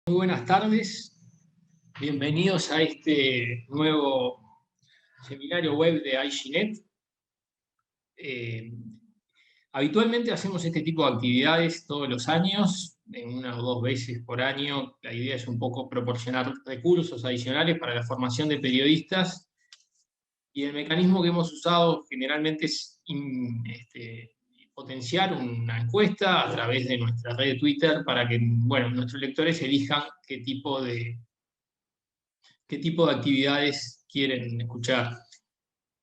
Muy buenas tardes, bienvenidos a este nuevo seminario web de IGNet. Habitualmente hacemos este tipo de actividades todos los años, en 1 o 2 veces por año. La idea es un poco proporcionar recursos adicionales para la formación de periodistas, y el mecanismo que hemos usado generalmente es potenciar una encuesta a través de nuestra red de Twitter para que nuestros lectores elijan qué tipo de actividades quieren escuchar.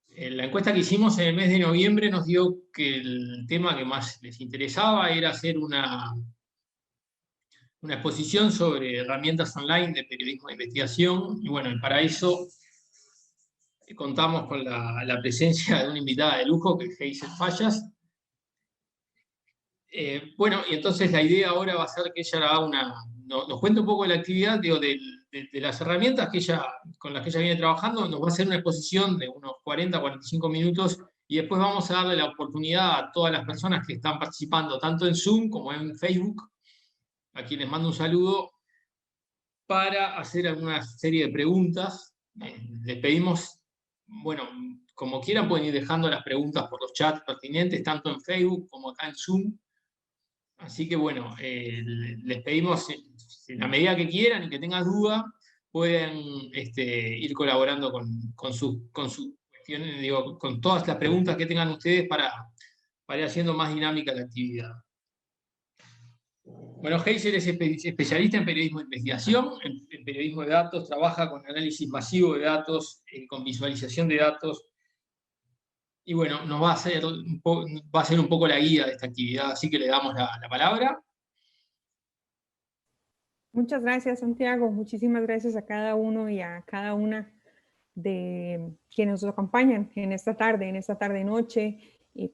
La encuesta que hicimos en el mes de noviembre nos dio que el tema que más les interesaba era hacer una exposición sobre herramientas online de periodismo de investigación. Y bueno, para eso contamos con la presencia de una invitada de lujo, que es Hazel Fallas. Y entonces la idea ahora va a ser que ella nos cuente un poco de la actividad, digo, de las herramientas con las que ella viene trabajando. Nos va a hacer una exposición de unos 40-45 minutos, y después vamos a darle la oportunidad a todas las personas que están participando, tanto en Zoom como en Facebook, a quienes mando un saludo, para hacer alguna serie de preguntas. Les pedimos, bueno, como quieran, pueden ir dejando las preguntas por los chats pertinentes, tanto en Facebook como acá en Zoom. Así que bueno, les pedimos, en la medida que quieran y que tengan duda, pueden ir colaborando con sus cuestiones, digo, con todas las preguntas que tengan ustedes para ir haciendo más dinámica la actividad. Bueno, Hazel es especialista en periodismo de investigación, en periodismo de datos, trabaja con análisis masivo de datos, con visualización de datos. Y bueno, nos va a ser un poco la guía de esta actividad, así que le damos la palabra. Muchas gracias, Santiago. Muchísimas gracias a cada uno y a cada una de quienes nos acompañan en esta tarde-noche,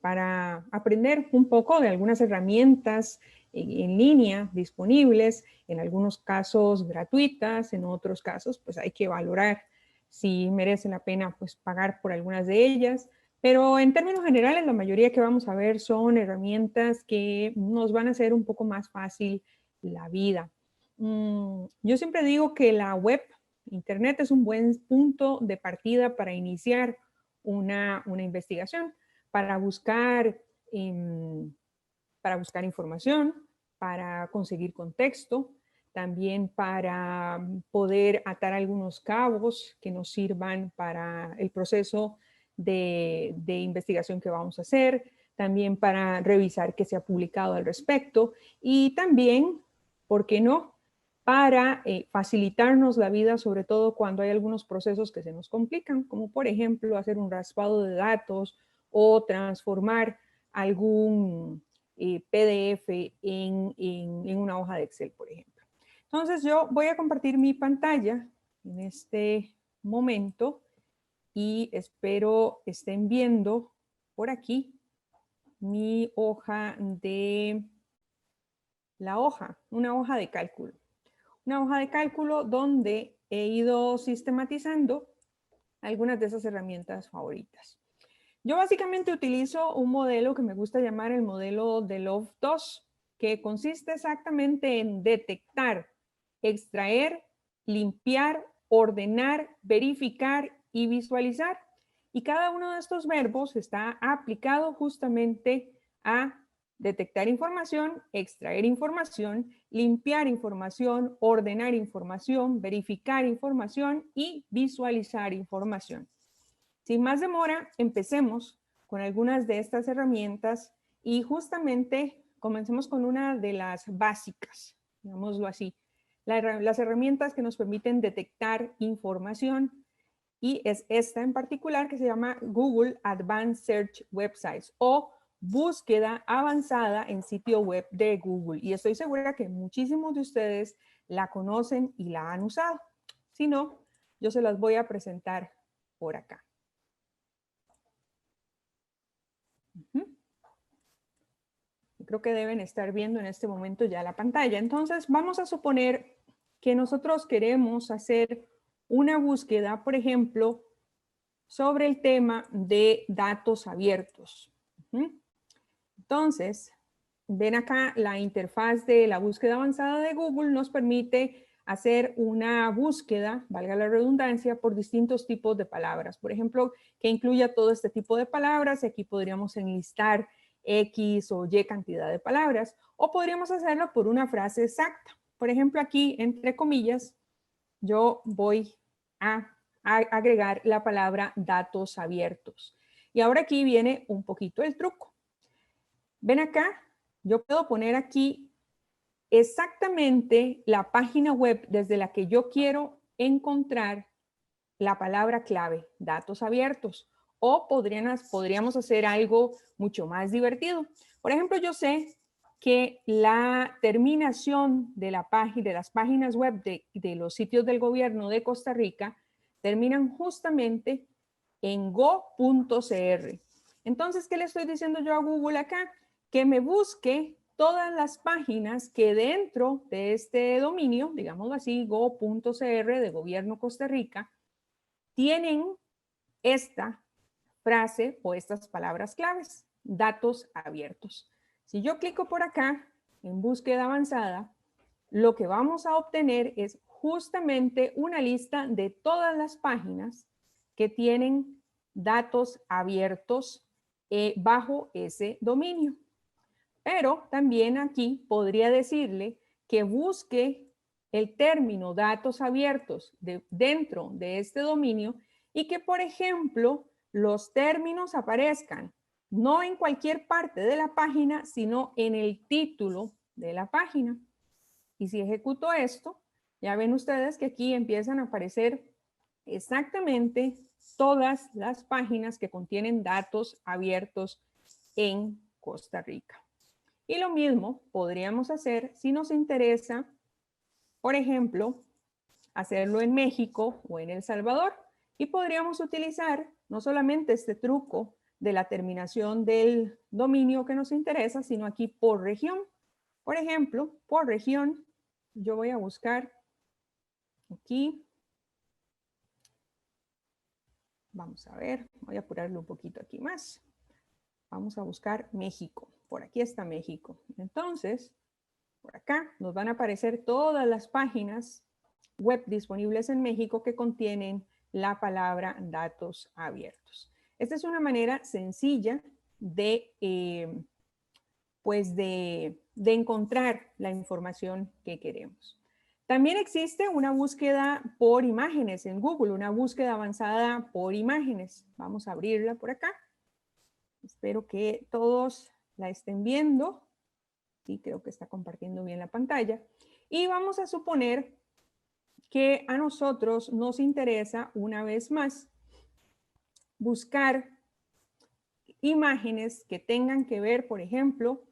para aprender un poco de algunas herramientas en línea disponibles, en algunos casos gratuitas, en otros casos pues hay que valorar si merece la pena pues pagar por algunas de ellas. Pero en términos generales, la mayoría que vamos a ver son herramientas que nos van a hacer un poco más fácil la vida. Yo siempre digo que la web, Internet, es un buen punto de partida para iniciar una investigación, para buscar, información, para conseguir contexto, también para poder atar algunos cabos que nos sirvan para el proceso de investigación que vamos a hacer, también para revisar qué se ha publicado al respecto, y también, ¿por qué no?, para facilitarnos la vida, sobre todo cuando hay algunos procesos que se nos complican, como por ejemplo hacer un raspado de datos o transformar algún PDF en una hoja de Excel, por ejemplo. Entonces yo voy a compartir mi pantalla en este momento y espero estén viendo por aquí mi hoja una hoja de cálculo. Una hoja de cálculo donde he ido sistematizando algunas de esas herramientas favoritas. Yo básicamente utilizo un modelo que me gusta llamar el modelo de Love 2, que consiste exactamente en detectar, extraer, limpiar, ordenar, verificar y visualizar. Y cada uno de estos verbos está aplicado justamente a detectar información, extraer información, limpiar información, ordenar información, verificar información y visualizar información. Sin más demora, empecemos con algunas de estas herramientas y justamente comencemos con una de las básicas, digámoslo así, las herramientas que nos permiten detectar información, y es esta en particular que se llama Google Advanced Search Websites o búsqueda avanzada en sitio web de Google, y estoy segura que muchísimos de ustedes la conocen y la han usado. Si no, yo se las voy a presentar por acá. Creo que deben estar viendo en este momento ya la pantalla. Entonces, vamos a suponer que nosotros queremos hacer una búsqueda, por ejemplo, sobre el tema de datos abiertos. Entonces, ven acá la interfaz de la búsqueda avanzada de Google nos permite hacer una búsqueda, valga la redundancia, por distintos tipos de palabras. Por ejemplo, que incluya todo este tipo de palabras. Aquí podríamos enlistar X o Y cantidad de palabras. O podríamos hacerlo por una frase exacta. Por ejemplo, aquí, entre comillas, yo voy a agregar la palabra datos abiertos. Y ahora aquí viene un poquito el truco. Ven acá, yo puedo poner aquí exactamente la página web desde la que yo quiero encontrar la palabra clave, datos abiertos. O podríamos hacer algo mucho más divertido. Por ejemplo, yo sé que la terminación de la página, de las páginas web de los sitios del gobierno de Costa Rica terminan justamente en go.cr. Entonces, ¿qué le estoy diciendo yo a Google acá? Que me busque todas las páginas que dentro de este dominio, digámoslo así, go.cr de Gobierno Costa Rica, tienen esta frase o estas palabras claves, datos abiertos. Si yo clico por acá en búsqueda avanzada, lo que vamos a obtener es justamente una lista de todas las páginas que tienen datos abiertos bajo ese dominio. Pero también aquí podría decirle que busque el término datos abiertos dentro de este dominio y que, por ejemplo, los términos aparezcan no en cualquier parte de la página, sino en el título de la página. Y si ejecuto esto, ya ven ustedes que aquí empiezan a aparecer exactamente todas las páginas que contienen datos abiertos en Costa Rica. Y lo mismo podríamos hacer si nos interesa, por ejemplo, hacerlo en México o en El Salvador. Y podríamos utilizar no solamente este truco de la terminación del dominio que nos interesa, sino aquí por región. Por ejemplo, por región, yo voy a buscar aquí. Vamos a ver, voy a apurarlo un poquito aquí más. Vamos a buscar México. Por aquí está México. Entonces, por acá nos van a aparecer todas las páginas web disponibles en México que contienen la palabra datos abiertos. Esta es una manera sencilla de, de encontrar la información que queremos. También existe una búsqueda por imágenes en Google, una búsqueda avanzada por imágenes. Vamos a abrirla por acá. Espero que todos la estén viendo. Sí, creo que está compartiendo bien la pantalla. Y vamos a suponer que a nosotros nos interesa, una vez más, buscar imágenes que tengan que ver, por ejemplo,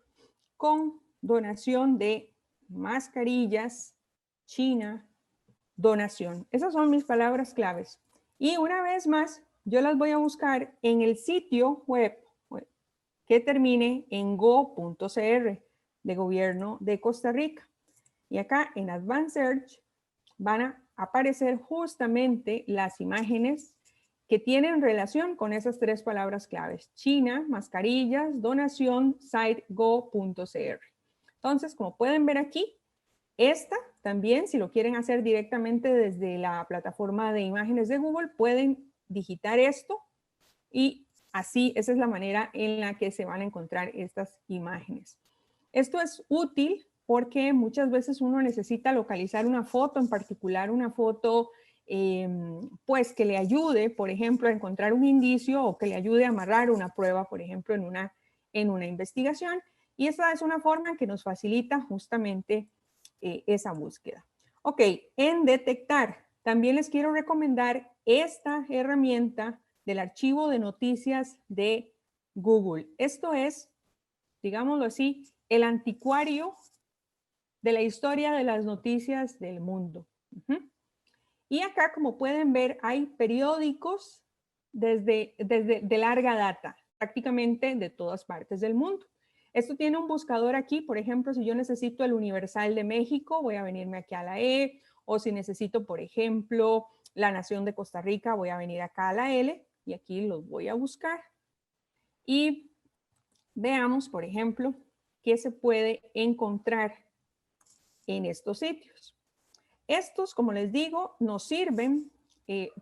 con donación de mascarillas, China, donación. Esas son mis palabras claves. Y una vez más, yo las voy a buscar en el sitio web que termine en go.cr de Gobierno de Costa Rica. Y acá en Advanced Search van a aparecer justamente las imágenes que tienen relación con esas tres palabras claves: China, mascarillas, donación, site go.cr. Entonces, como pueden ver aquí, esta también, si lo quieren hacer directamente desde la plataforma de imágenes de Google, pueden digitar esto y así, esa es la manera en la que se van a encontrar estas imágenes. Esto es útil porque muchas veces uno necesita localizar una foto en particular, una foto pues que le ayude, por ejemplo, a encontrar un indicio o que le ayude a amarrar una prueba, por ejemplo, en una investigación. Y esta es una forma que nos facilita justamente esa búsqueda. Ok, en detectar, también les quiero recomendar esta herramienta del archivo de noticias de Google. Esto es, digámoslo así, el anticuario de la historia de las noticias del mundo. Y acá, como pueden ver, hay periódicos desde de larga data, prácticamente de todas partes del mundo. Esto tiene un buscador aquí, por ejemplo, si yo necesito el Universal de México, voy a venirme aquí a la E, o si necesito, por ejemplo, La Nación de Costa Rica, voy a venir acá a la L, y aquí los voy a buscar. Y veamos, por ejemplo, qué se puede encontrar en estos sitios. Estos, como les digo, nos sirven,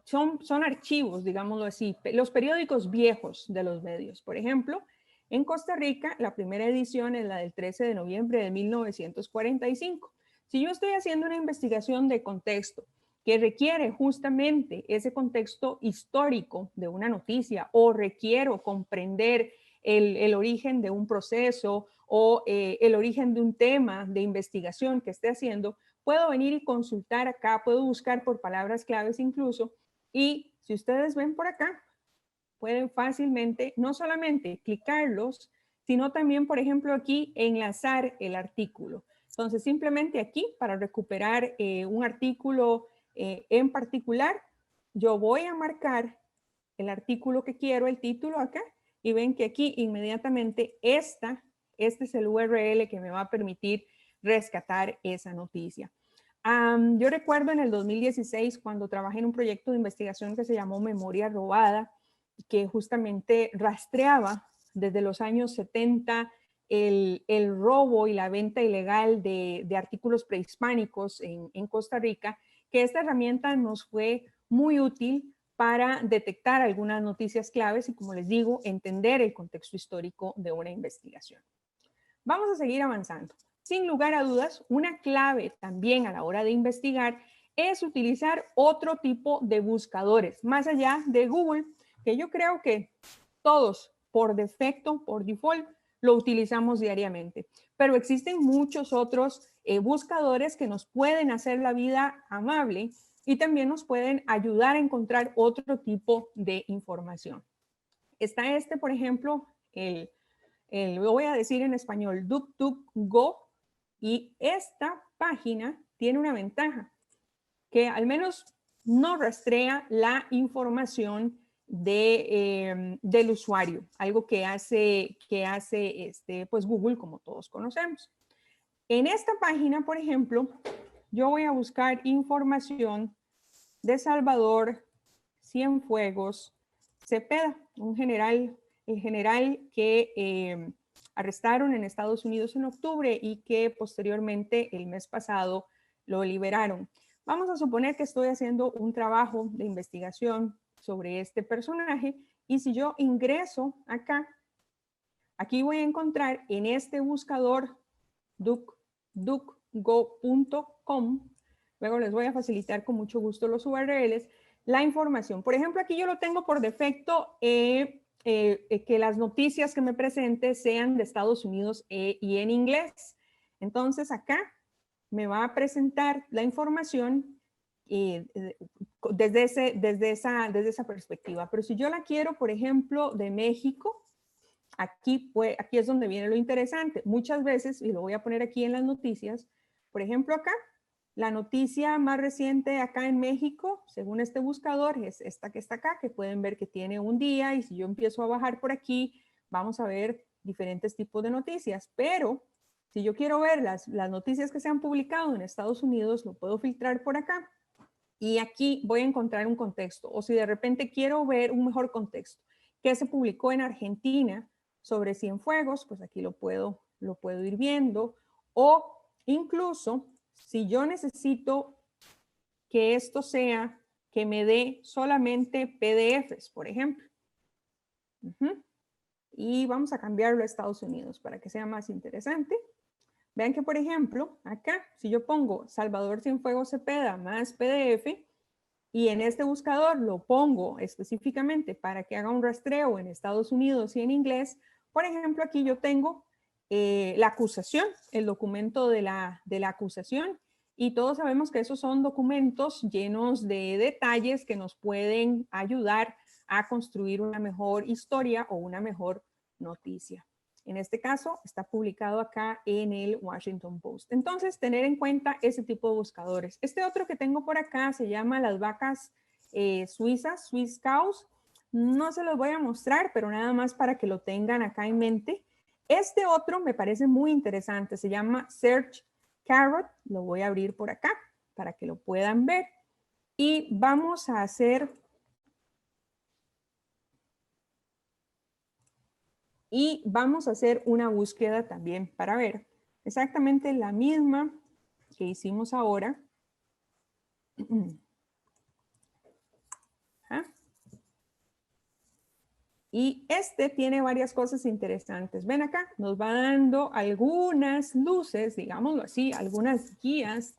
son archivos, digámoslo así, los periódicos viejos de los medios. Por ejemplo, en Costa Rica, la primera edición es la del 13 de noviembre de 1945. Si yo estoy haciendo una investigación de contexto que requiere justamente ese contexto histórico de una noticia o requiero comprender el origen de un proceso o el origen de un tema de investigación que esté haciendo, puedo venir y consultar acá, puedo buscar por palabras claves incluso, y si ustedes ven por acá, pueden fácilmente no solamente clicarlos, sino también, por ejemplo, aquí enlazar el artículo. Entonces, simplemente aquí, para recuperar un artículo en particular, yo voy a marcar el artículo que quiero, el título acá, y ven que aquí inmediatamente este es el URL que me va a permitir rescatar esa noticia. Yo recuerdo en el 2016 cuando trabajé en un proyecto de investigación que se llamó Memoria Robada, que justamente rastreaba desde los años 70 el robo y la venta ilegal de artículos prehispánicos en Costa Rica, que esta herramienta nos fue muy útil para detectar algunas noticias claves y, como les digo, entender el contexto histórico de una investigación. Vamos a seguir avanzando. Sin lugar a dudas, una clave también a la hora de investigar es utilizar otro tipo de buscadores, más allá de Google, que yo creo que todos por defecto, por default, lo utilizamos diariamente. Pero existen muchos otros buscadores que nos pueden hacer la vida amable y también nos pueden ayudar a encontrar otro tipo de información. Está por ejemplo, lo voy a decir en español, DuckDuckGo, y esta página tiene una ventaja, que al menos no rastrea la información del usuario, algo que hace pues Google, como todos conocemos. En esta página, por ejemplo, yo voy a buscar información de Salvador Cienfuegos Cepeda, el general que arrestaron en Estados Unidos en octubre y que posteriormente el mes pasado lo liberaron. Vamos a suponer que estoy haciendo un trabajo de investigación sobre este personaje y si yo ingreso acá, aquí voy a encontrar en este buscador duckduckgo.com, luego les voy a facilitar con mucho gusto los URLs, la información. Por ejemplo, aquí yo lo tengo por defecto que las noticias que me presente sean de Estados Unidos y en inglés. Entonces acá me va a presentar la información desde esa perspectiva. Pero si yo la quiero, por ejemplo, de México, aquí es donde viene lo interesante. Muchas veces, y lo voy a poner aquí en las noticias, por ejemplo acá, la noticia más reciente acá en México, según este buscador, es esta que está acá, que pueden ver que tiene un día, y si yo empiezo a bajar por aquí, vamos a ver diferentes tipos de noticias. Pero si yo quiero ver las noticias que se han publicado en Estados Unidos, lo puedo filtrar por acá. Y aquí voy a encontrar un contexto. O si de repente quiero ver un mejor contexto, que se publicó en Argentina sobre Cienfuegos, pues aquí lo puedo ir viendo. O incluso, si yo necesito que esto sea, que me dé solamente PDFs, por ejemplo. Y vamos a cambiarlo a Estados Unidos para que sea más interesante. Vean que, por ejemplo, acá, si yo pongo Salvador Cienfuegos Cepeda más PDF, y en este buscador lo pongo específicamente para que haga un rastreo en Estados Unidos y en inglés, por ejemplo, aquí yo tengo la acusación, el documento de la acusación, y todos sabemos que esos son documentos llenos de detalles que nos pueden ayudar a construir una mejor historia o una mejor noticia. En este caso, está publicado acá en el Washington Post. Entonces, tener en cuenta ese tipo de buscadores. Este otro que tengo por acá se llama las vacas suizas, Swiss Cows. No se los voy a mostrar, pero nada más para que lo tengan acá en mente. Este otro me parece muy interesante. Se llama Search Carrot. Lo voy a abrir por acá para que lo puedan ver. Y vamos a hacer... Y vamos a hacer una búsqueda también para ver exactamente la misma que hicimos ahora, ¿Ah? Y este tiene varias cosas interesantes. Ven acá, nos va dando algunas luces, digámoslo así, algunas guías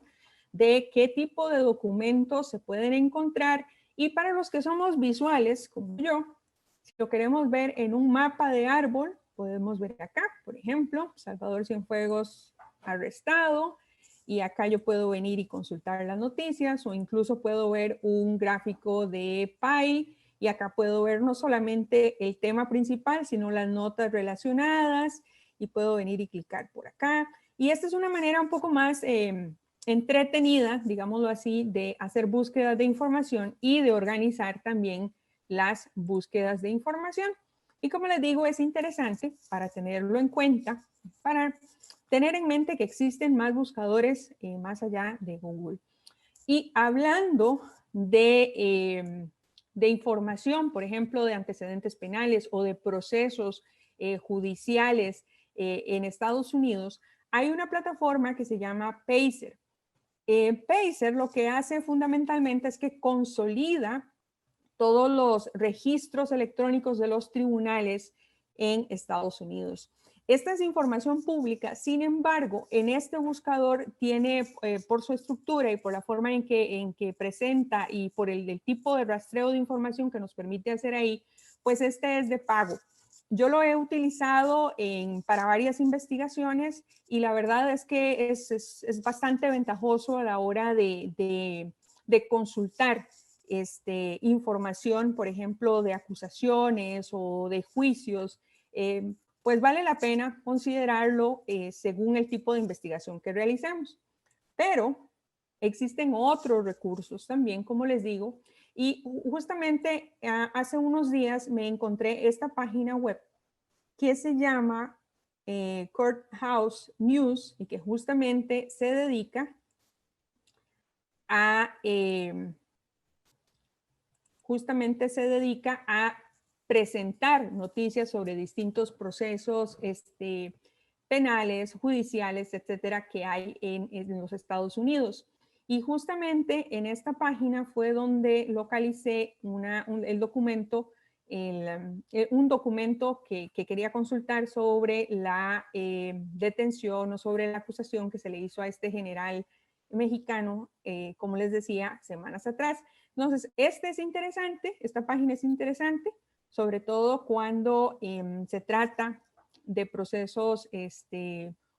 de qué tipo de documentos se pueden encontrar. Y para los que somos visuales, como yo, si lo queremos ver en un mapa de árbol, podemos ver acá, por ejemplo, Salvador Cienfuegos arrestado. Y acá yo puedo venir y consultar las noticias o incluso puedo ver un gráfico de PAI. Y acá puedo ver no solamente el tema principal, sino las notas relacionadas y puedo venir y clicar por acá. Y esta es una manera un poco más entretenida, digámoslo así, de hacer búsquedas de información y de organizar también las búsquedas de información. Y como les digo, es interesante para tenerlo en cuenta, para tener en mente que existen más buscadores más allá de Google. Y hablando de información, por ejemplo, de antecedentes penales o de procesos judiciales en Estados Unidos, hay una plataforma que se llama Pacer. Pacer lo que hace fundamentalmente es que consolida todos los registros electrónicos de los tribunales en Estados Unidos. Esta es información pública, sin embargo, en este buscador tiene, por su estructura y por la forma en que presenta y por el tipo de rastreo de información que nos permite hacer ahí, pues este es de pago. Yo lo he utilizado para varias investigaciones y la verdad es que es bastante ventajoso a la hora de consultar información, por ejemplo, de acusaciones o de juicios, pues vale la pena considerarlo según el tipo de investigación que realicemos. Pero existen otros recursos también, como les digo, y justamente hace unos días me encontré esta página web que se llama Courthouse News y que justamente se dedica a presentar noticias sobre distintos procesos penales, judiciales, etcétera, que hay en los Estados Unidos. Y justamente en esta página fue donde localicé el documento, un documento que quería consultar sobre la detención o sobre la acusación que se le hizo a este general mexicano, como les decía, semanas atrás. Entonces, es interesante, esta página es interesante, sobre todo cuando se trata de procesos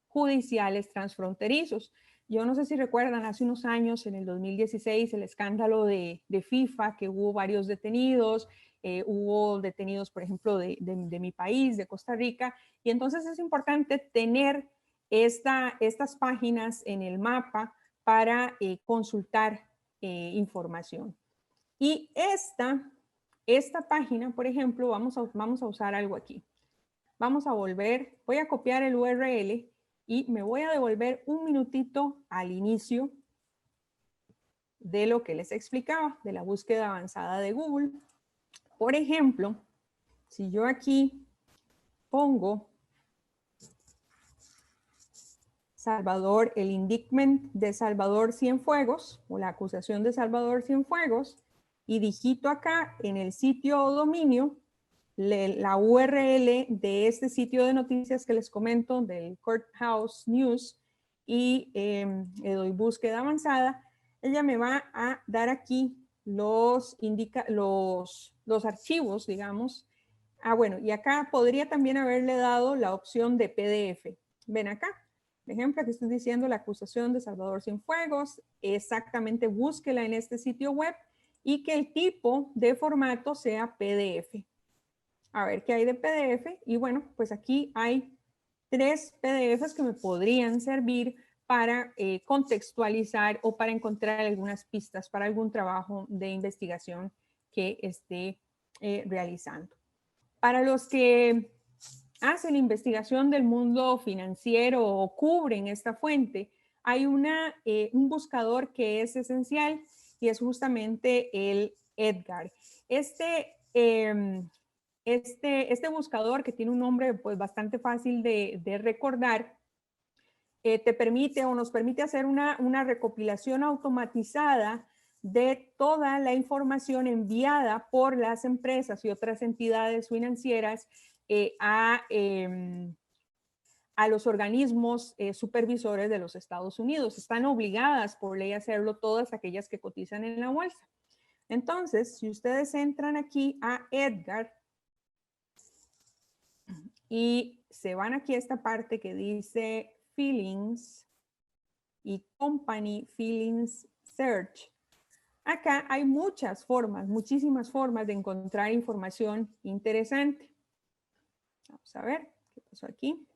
judiciales transfronterizos. Yo no sé si recuerdan, hace unos años, en el 2016, el escándalo de FIFA, que hubo varios detenidos, hubo detenidos, por ejemplo, de mi país, de Costa Rica, y entonces es importante tener estas páginas en el mapa para consultar información. Y esta página, por ejemplo, vamos a usar algo aquí. Vamos a volver, voy a copiar el URL y me voy a devolver un minutito al inicio de lo que les explicaba, de la búsqueda avanzada de Google. Por ejemplo, si yo aquí pongo Salvador, el indictment de Salvador Cienfuegos, o la acusación de Salvador Cienfuegos, y digito acá en el sitio o dominio la URL de este sitio de noticias que les comento, del Courthouse News, y le doy búsqueda avanzada, ella me va a dar aquí los archivos, digamos. Bueno, y acá podría también haberle dado la opción de PDF. Ven acá. Por ejemplo, aquí estoy diciendo la acusación de Salvador Cienfuegos, exactamente búsquela en este sitio web y que el tipo de formato sea PDF. A ver qué hay de PDF y bueno, pues aquí hay 3 PDFs que me podrían servir para contextualizar o para encontrar algunas pistas para algún trabajo de investigación que esté realizando. Para los que hacen investigación del mundo financiero o cubren esta fuente, hay un buscador que es esencial y es justamente el Edgar. Este buscador, que tiene un nombre pues bastante fácil de recordar, te permite o nos permite hacer una recopilación automatizada de toda la información enviada por las empresas y otras entidades financieras a los organismos supervisores de los Estados Unidos. Están obligadas por ley a hacerlo todas aquellas que cotizan en la bolsa. Entonces, si ustedes entran aquí a Edgar y se van aquí a esta parte que dice Feelings y Company Feelings Search, acá hay muchas formas, muchísimas formas de encontrar información interesante. Vamos a ver qué pasó aquí.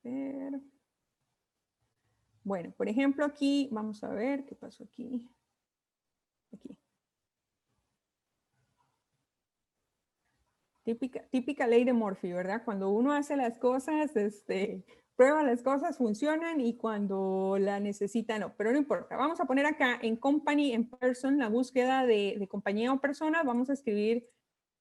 Ver. Bueno, por ejemplo, aquí vamos a ver qué pasó aquí. Aquí. Típica ley de Murphy, ¿verdad? Cuando uno hace las cosas, prueba las cosas, funcionan y cuando la necesita no. Pero no importa. Vamos a poner acá en Company, en Person, la búsqueda de compañía o persona. Vamos a escribir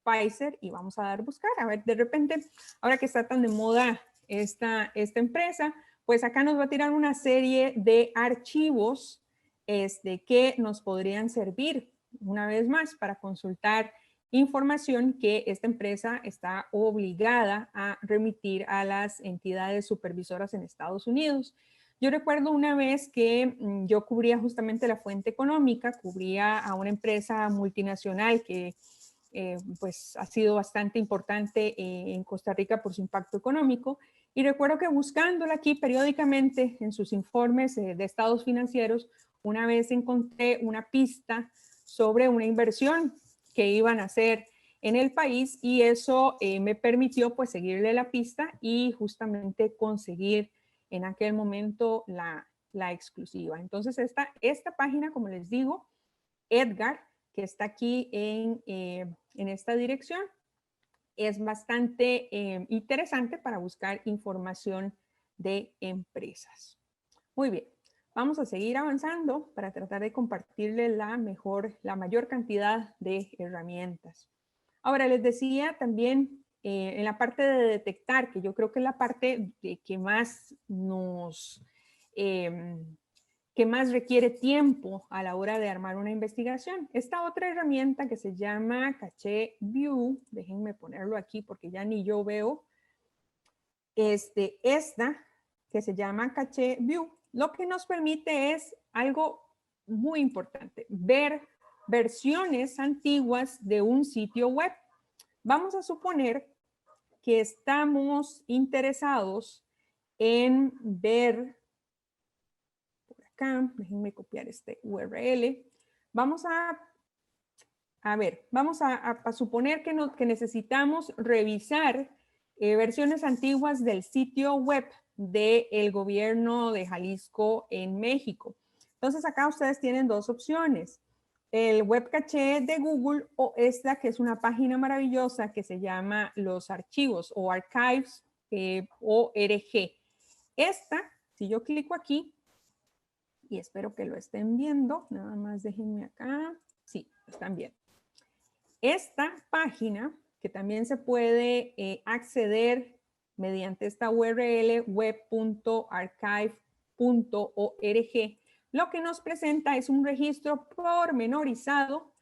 Pfizer y vamos a dar buscar. A ver, de repente, ahora que está tan de moda esta empresa, pues acá nos va a tirar una serie de archivos que nos podrían servir una vez más para consultar información que esta empresa está obligada a remitir a las entidades supervisoras en Estados Unidos. Yo recuerdo una vez que yo cubría justamente la fuente económica, cubría a una empresa multinacional que pues ha sido bastante importante en Costa Rica por su impacto económico. Y recuerdo que buscándola aquí periódicamente en sus informes de estados financieros, una vez encontré una pista sobre una inversión que iban a hacer en el país y eso me permitió pues seguirle la pista y justamente conseguir en aquel momento la exclusiva. Entonces esta página, como les digo, Edgar, que está aquí en esta dirección, es bastante interesante para buscar información de empresas. Muy bien, vamos a seguir avanzando para tratar de compartirle la mayor cantidad de herramientas. Ahora, les decía también en la parte de detectar, que yo creo que es la parte que más que más requiere tiempo a la hora de armar una investigación. Esta otra herramienta que se llama Caché View, déjenme ponerlo aquí porque ya ni yo veo, esta que se llama Caché View, lo que nos permite es algo muy importante, ver versiones antiguas de un sitio web. Vamos a suponer que estamos interesados en ver acá, déjenme copiar este URL. Vamos a ver, vamos a suponer que necesitamos revisar versiones antiguas del sitio web del gobierno de Jalisco en México. Entonces acá ustedes tienen dos opciones. El web caché de Google o esta que es una página maravillosa que se llama Los Archivos o Archives.org. Esta, si yo clico aquí, y espero que lo estén viendo, nada más déjenme acá, sí, lo están viendo. Esta página, que también se puede acceder mediante esta URL web.archive.org, lo que nos presenta es un registro pormenorizado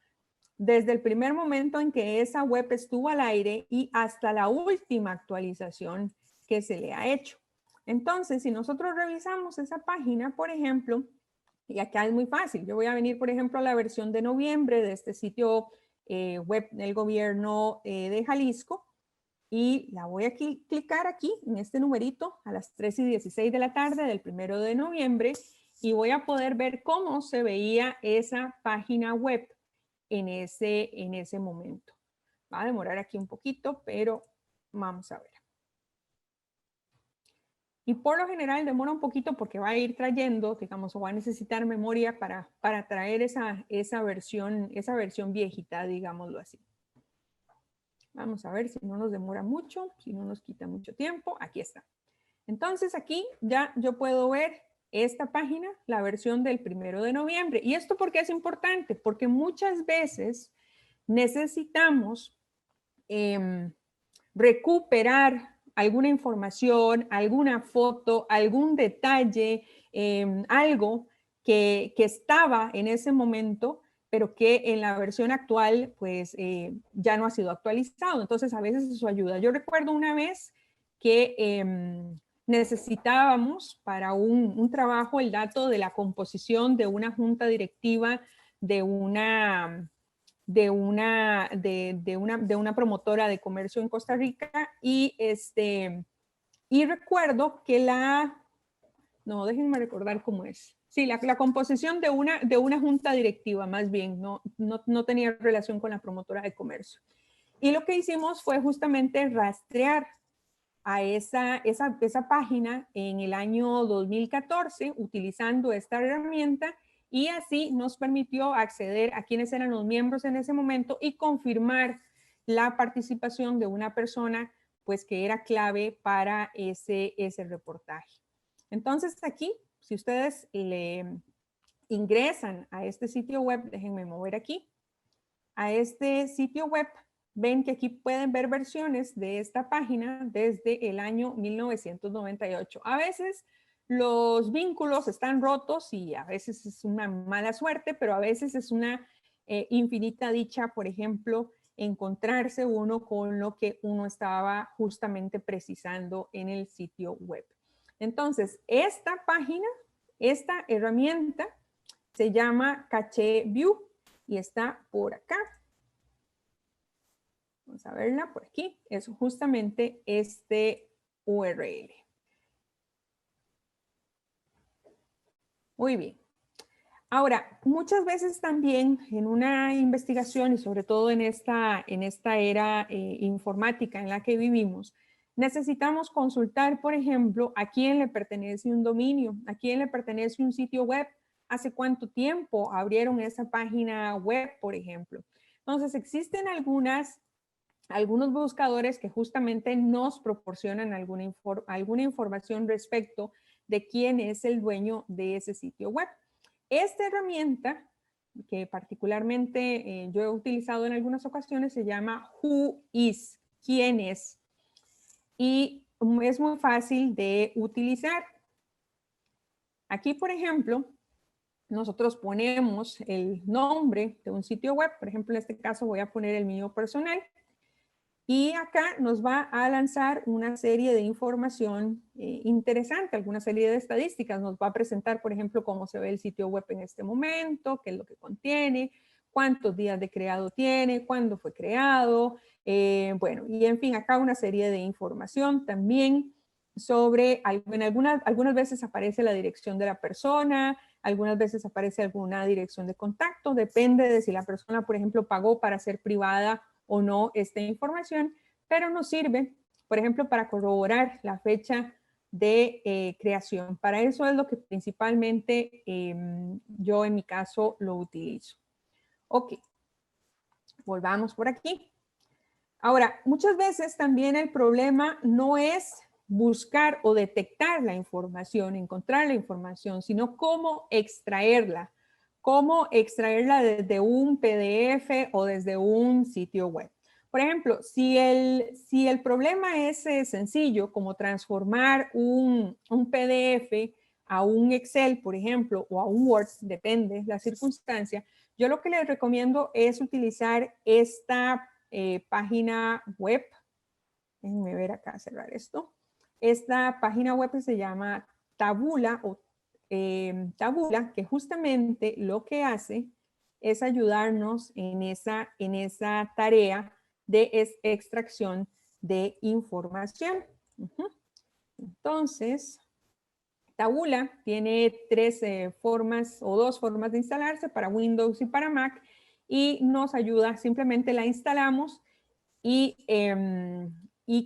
desde el primer momento en que esa web estuvo al aire y hasta la última actualización que se le ha hecho. Entonces, si nosotros revisamos esa página, por ejemplo, y acá es muy fácil, yo voy a venir, por ejemplo, a la versión de noviembre de este sitio web del gobierno de Jalisco y la voy a clicar aquí en este numerito a las 3:16 de la tarde del 1 de noviembre y voy a poder ver cómo se veía esa página web en ese momento. Va a demorar aquí un poquito, pero vamos a ver. Y por lo general demora un poquito porque va a ir trayendo, digamos, o va a necesitar memoria para traer esa versión viejita, digámoslo así. Vamos a ver si no nos demora mucho, si no nos quita mucho tiempo. Aquí está. Entonces aquí ya yo puedo ver esta página, la versión del 1 de noviembre. ¿Y esto por qué es importante? Porque muchas veces necesitamos recuperar alguna información, alguna foto, algún detalle, algo que estaba en ese momento, pero que en la versión actual pues ya no ha sido actualizado. Entonces a veces eso ayuda. Yo recuerdo una vez que necesitábamos para un trabajo el dato de la composición de una junta directiva de una promotora de comercio en Costa Rica y recuerdo que no, déjenme recordar cómo es. Sí, la composición de una junta directiva, más bien, no tenía relación con la promotora de comercio. Y lo que hicimos fue justamente rastrear a esa página en el año 2014 utilizando esta herramienta y así nos permitió acceder a quiénes eran los miembros en ese momento y confirmar la participación de una persona pues que era clave para ese reportaje. Entonces aquí, si ustedes le ingresan a este sitio web, déjenme mover aquí, a este sitio web, ven que aquí pueden ver versiones de esta página desde el año 1998. A veces los vínculos están rotos y a veces es una mala suerte, pero a veces es una infinita dicha, por ejemplo, encontrarse uno con lo que uno estaba justamente precisando en el sitio web. Entonces, esta página, esta herramienta se llama Caché View y está por acá. Vamos a verla por aquí. Es justamente este URL. Muy bien. Ahora, muchas veces también en una investigación y sobre todo en esta era informática en la que vivimos, necesitamos consultar, por ejemplo, a quién le pertenece un dominio, a quién le pertenece un sitio web, hace cuánto tiempo abrieron esa página web, por ejemplo. Entonces, existen algunos buscadores que justamente nos proporcionan alguna información respecto de quién es el dueño de ese sitio web. Esta herramienta, que particularmente yo he utilizado en algunas ocasiones, se llama Whois, ¿quién es? Y es muy fácil de utilizar. Aquí, por ejemplo, nosotros ponemos el nombre de un sitio web. Por ejemplo, en este caso voy a poner el mío personal. Y acá nos va a lanzar una serie de información interesante, alguna serie de estadísticas. Nos va a presentar, por ejemplo, cómo se ve el sitio web en este momento, qué es lo que contiene, cuántos días de creado tiene, cuándo fue creado. Bueno, y en fin, acá una serie de información también sobre, algunas veces aparece la dirección de la persona, algunas veces aparece alguna dirección de contacto, depende de si la persona, por ejemplo, pagó para ser privada o no esta información, pero nos sirve, por ejemplo, para corroborar la fecha de creación. Para eso es lo que principalmente yo en mi caso lo utilizo. Ok, volvamos por aquí. Ahora, muchas veces también el problema no es buscar o detectar la información, encontrar la información, sino cómo extraerla desde un PDF o desde un sitio web. Por ejemplo, si el problema es sencillo, como transformar un PDF a un Excel, por ejemplo, o a un Word, depende de la circunstancia, yo lo que les recomiendo es utilizar esta página web. Déjenme ver acá, cerrar esto. Esta página web se llama Tabula o Tabula, que justamente lo que hace es ayudarnos en esa tarea de extracción de información. Entonces, Tabula tiene dos formas de instalarse para Windows y para Mac y nos ayuda, simplemente la instalamos y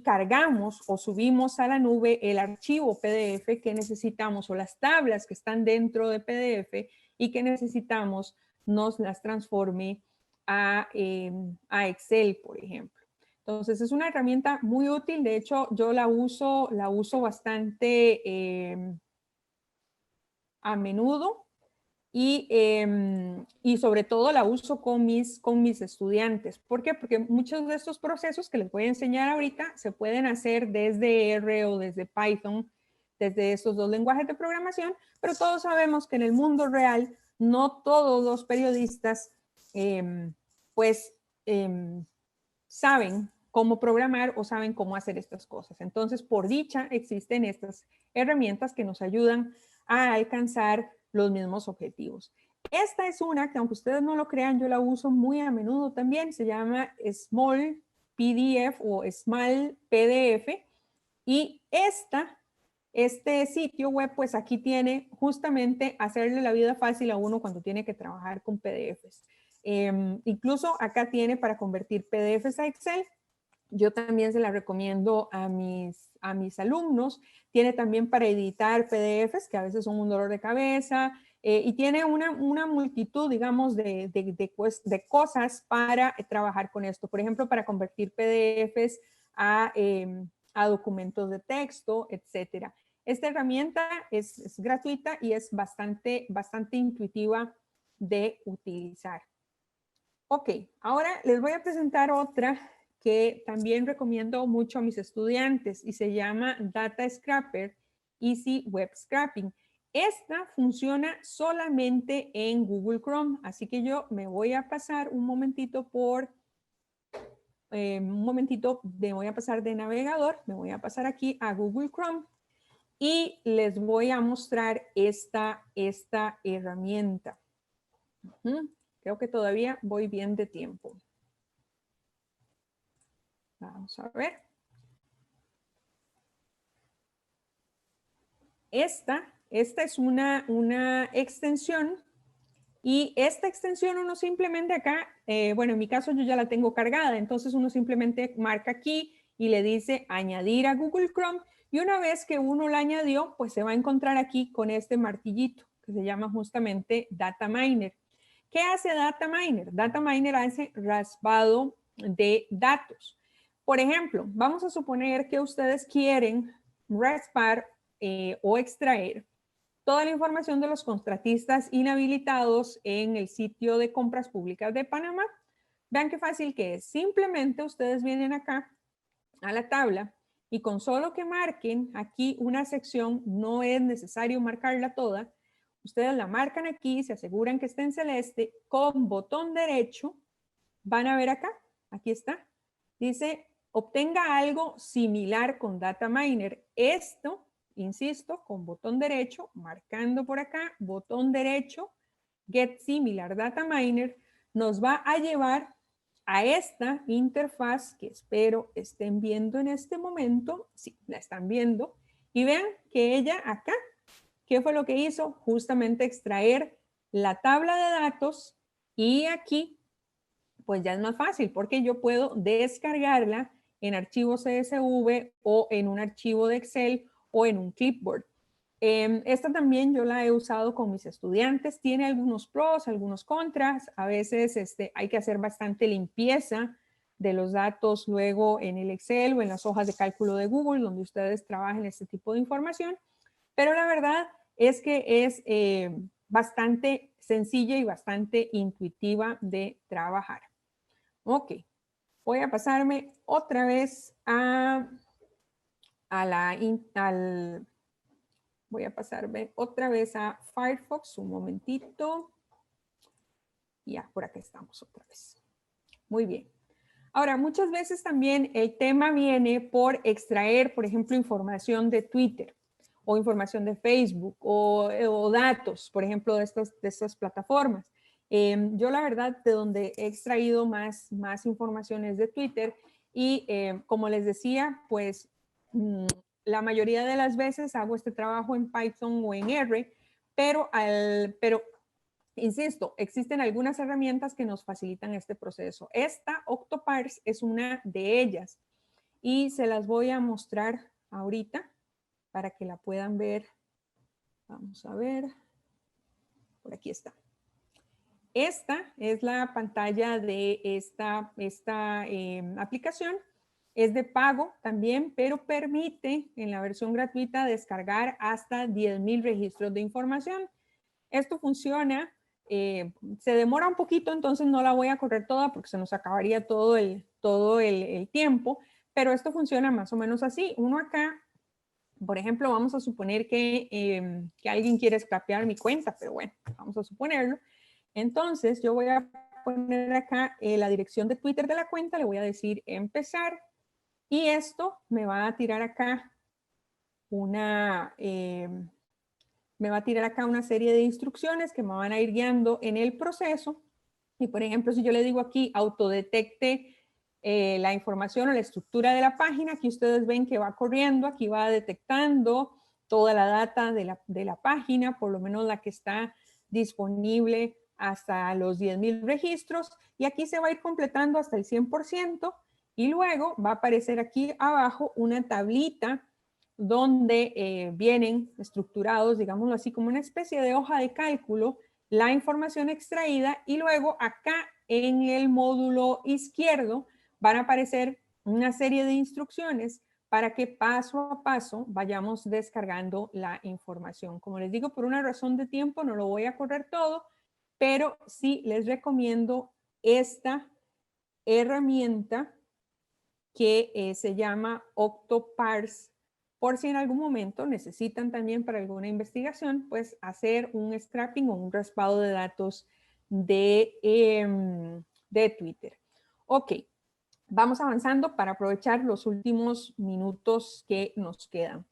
cargamos o subimos a la nube el archivo PDF que necesitamos o las tablas que están dentro de PDF y que necesitamos nos las transforme a Excel, por ejemplo. Entonces es una herramienta muy útil. De hecho, yo la uso bastante a menudo y sobre todo la uso con mis estudiantes. ¿Por qué? Porque muchos de estos procesos que les voy a enseñar ahorita se pueden hacer desde R o desde Python, desde estos dos lenguajes de programación, pero todos sabemos que en el mundo real no todos los periodistas saben cómo programar o saben cómo hacer estas cosas. Entonces, por dicha, existen estas herramientas que nos ayudan a alcanzar los mismos objetivos. Esta es una que, aunque ustedes no lo crean, yo la uso muy a menudo también. Se llama Small PDF o Small PDF. Y este sitio web, pues aquí tiene justamente hacerle la vida fácil a uno cuando tiene que trabajar con PDFs. Incluso acá tiene para convertir PDFs a Excel. Yo también se la recomiendo a mis alumnos. Tiene también para editar PDFs, que a veces son un dolor de cabeza, y tiene una multitud, digamos, de cosas para trabajar con esto. Por ejemplo, para convertir PDFs a documentos de texto, etcétera. Esta herramienta es gratuita y es bastante intuitiva de utilizar. Ok, ahora les voy a presentar otra que también recomiendo mucho a mis estudiantes y se llama Data Scrapper Easy Web Scraping. Esta funciona solamente en Google Chrome, así que yo me voy a pasar un momentito me voy a pasar de navegador, me voy a pasar aquí a Google Chrome y les voy a mostrar esta herramienta. Creo que todavía voy bien de tiempo. Vamos a ver. Esta es una extensión y esta extensión uno simplemente acá, bueno, en mi caso yo ya la tengo cargada, entonces uno simplemente marca aquí y le dice añadir a Google Chrome y una vez que uno la añadió, pues se va a encontrar aquí con este martillito que se llama justamente Data Miner. ¿Qué hace Data Miner? Data Miner hace raspado de datos. Por ejemplo, vamos a suponer que ustedes quieren raspar o extraer toda la información de los contratistas inhabilitados en el sitio de compras públicas de Panamá. Vean qué fácil que es. Simplemente ustedes vienen acá a la tabla y con solo que marquen aquí una sección, no es necesario marcarla toda, ustedes la marcan aquí, se aseguran que esté en celeste, con botón derecho, van a ver acá, aquí está, dice, obtenga algo similar con Data Miner. Esto, insisto, con botón derecho, marcando por acá, botón derecho, Get Similar Data Miner, nos va a llevar a esta interfaz que espero estén viendo en este momento. Sí, la están viendo. Y vean que ella acá, ¿qué fue lo que hizo? Justamente extraer la tabla de datos y aquí pues ya es más fácil porque yo puedo descargarla en archivo CSV o en un archivo de Excel o en un clipboard. Esta también yo la he usado con mis estudiantes, tiene algunos pros, algunos contras, a veces hay que hacer bastante limpieza de los datos luego en el Excel o en las hojas de cálculo de Google donde ustedes trabajen este tipo de información, pero la verdad es que es bastante sencilla y bastante intuitiva de trabajar. Ok, voy a pasarme otra vez voy a pasarme otra vez a Firefox, un momentito. Ya, por acá estamos otra vez. Muy bien. Ahora, muchas veces también el tema viene por extraer, por ejemplo, información de Twitter o información de Facebook o datos, por ejemplo, de estas plataformas. Yo la verdad de donde he extraído más informaciones de Twitter y como les decía, pues la mayoría de las veces hago este trabajo en Python o en R, pero insisto, existen algunas herramientas que nos facilitan este proceso. Esta Octoparse es una de ellas y se las voy a mostrar ahorita para que la puedan ver. Vamos a ver. Por aquí está. Esta es la pantalla de esta aplicación. Es de pago también, pero permite en la versión gratuita descargar hasta 10,000 registros de información. Esto funciona, se demora un poquito, entonces no la voy a correr toda porque se nos acabaría todo el tiempo, pero esto funciona más o menos así. Uno acá, por ejemplo, vamos a suponer que alguien quiere scrapear mi cuenta, pero bueno, vamos a suponerlo. Entonces yo voy a poner acá la dirección de Twitter de la cuenta, le voy a decir empezar, y esto me va a tirar acá una serie de instrucciones que me van a ir guiando en el proceso. Y por ejemplo, si yo le digo aquí autodetecte la información o la estructura de la página, aquí ustedes ven que va corriendo, aquí va detectando toda la data de la página, por lo menos la que está disponible hasta los 10,000 registros, y aquí se va a ir completando hasta el 100%, y luego va a aparecer aquí abajo una tablita donde vienen estructurados, digámoslo así, como una especie de hoja de cálculo, la información extraída, y luego acá en el módulo izquierdo van a aparecer una serie de instrucciones para que paso a paso vayamos descargando la información. Como les digo, por una razón de tiempo no lo voy a correr todo, pero sí les recomiendo esta herramienta que se llama Octoparse, por si en algún momento necesitan también para alguna investigación, pues hacer un scrapping o un raspado de datos de Twitter. Ok, vamos avanzando para aprovechar los últimos minutos que nos quedan.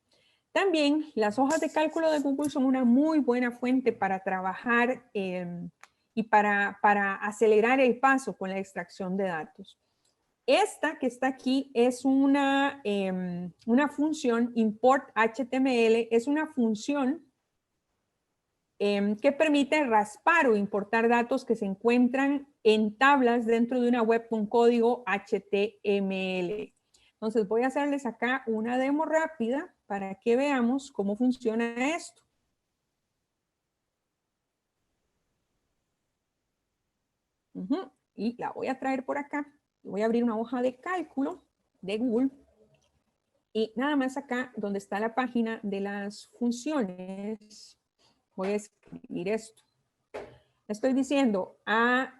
También las hojas de cálculo de Google son una muy buena fuente para trabajar y para acelerar el paso con la extracción de datos. Esta que está aquí es una función import HTML, es una función que permite raspar o importar datos que se encuentran en tablas dentro de una web con código HTML. Entonces voy a hacerles acá una demo rápida para que veamos cómo funciona esto. Y la voy a traer por acá. Voy a abrir una hoja de cálculo de Google. Y nada más acá donde está la página de las funciones, voy a escribir esto. Estoy diciendo a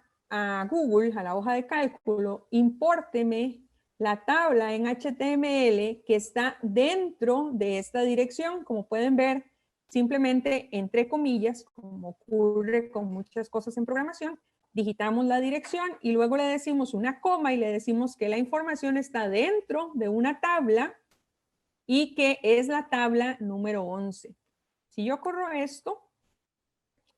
Google, a la hoja de cálculo, impórteme la tabla en HTML que está dentro de esta dirección. Como pueden ver, simplemente entre comillas, como ocurre con muchas cosas en programación, digitamos la dirección y luego le decimos una coma y le decimos que la información está dentro de una tabla y que es la tabla número 11. Si yo corro esto,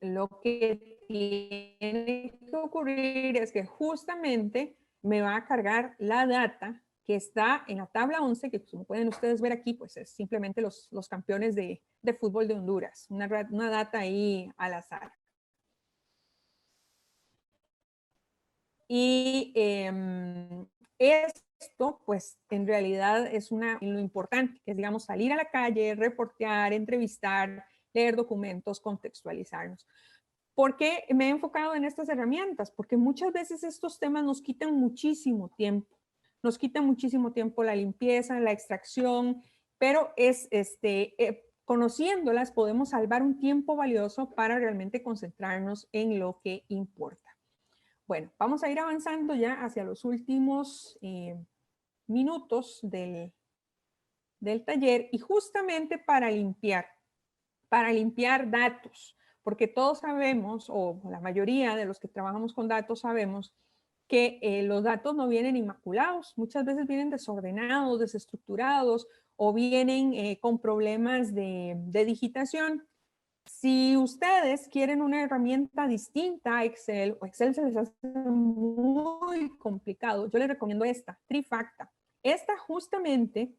lo que tiene que ocurrir es que justamente me va a cargar la data que está en la tabla 11, que como pueden ustedes ver aquí, pues es simplemente los campeones de fútbol de Honduras, una data ahí al azar. Y esto, pues, en realidad es lo importante, que es, digamos, salir a la calle, reportear, entrevistar, leer documentos, contextualizarnos. ¿Por qué me he enfocado en estas herramientas? Porque muchas veces estos temas nos quitan muchísimo tiempo. Nos quita muchísimo tiempo la limpieza, la extracción, pero conociéndolas podemos salvar un tiempo valioso para realmente concentrarnos en lo que importa. Bueno, vamos a ir avanzando ya hacia los últimos minutos del taller, y justamente para limpiar datos, porque todos sabemos, o la mayoría de los que trabajamos con datos sabemos, que los datos no vienen inmaculados, muchas veces vienen desordenados, desestructurados, o vienen con problemas de digitación. Si ustedes quieren una herramienta distinta a Excel, o Excel se les hace muy complicado, yo les recomiendo esta, Trifacta. Esta justamente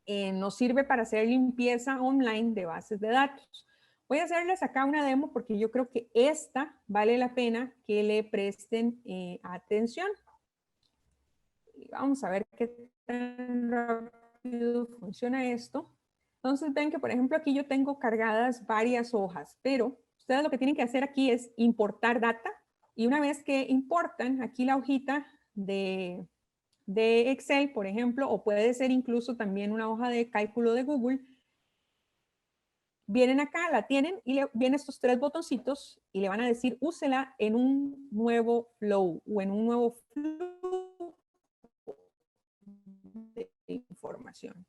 nos sirve para hacer limpieza online de bases de datos. Voy a hacerles acá una demo porque yo creo que esta vale la pena que le presten atención. Y vamos a ver qué tan rápido funciona esto. Entonces ven que, por ejemplo, aquí yo tengo cargadas varias hojas, pero ustedes lo que tienen que hacer aquí es importar data, y una vez que importan aquí la hojita de Excel, por ejemplo, o puede ser incluso también una hoja de cálculo de Google, vienen acá, la tienen y vienen estos 3 botoncitos y le van a decir úsela en un nuevo flow o en un nuevo flujo de información.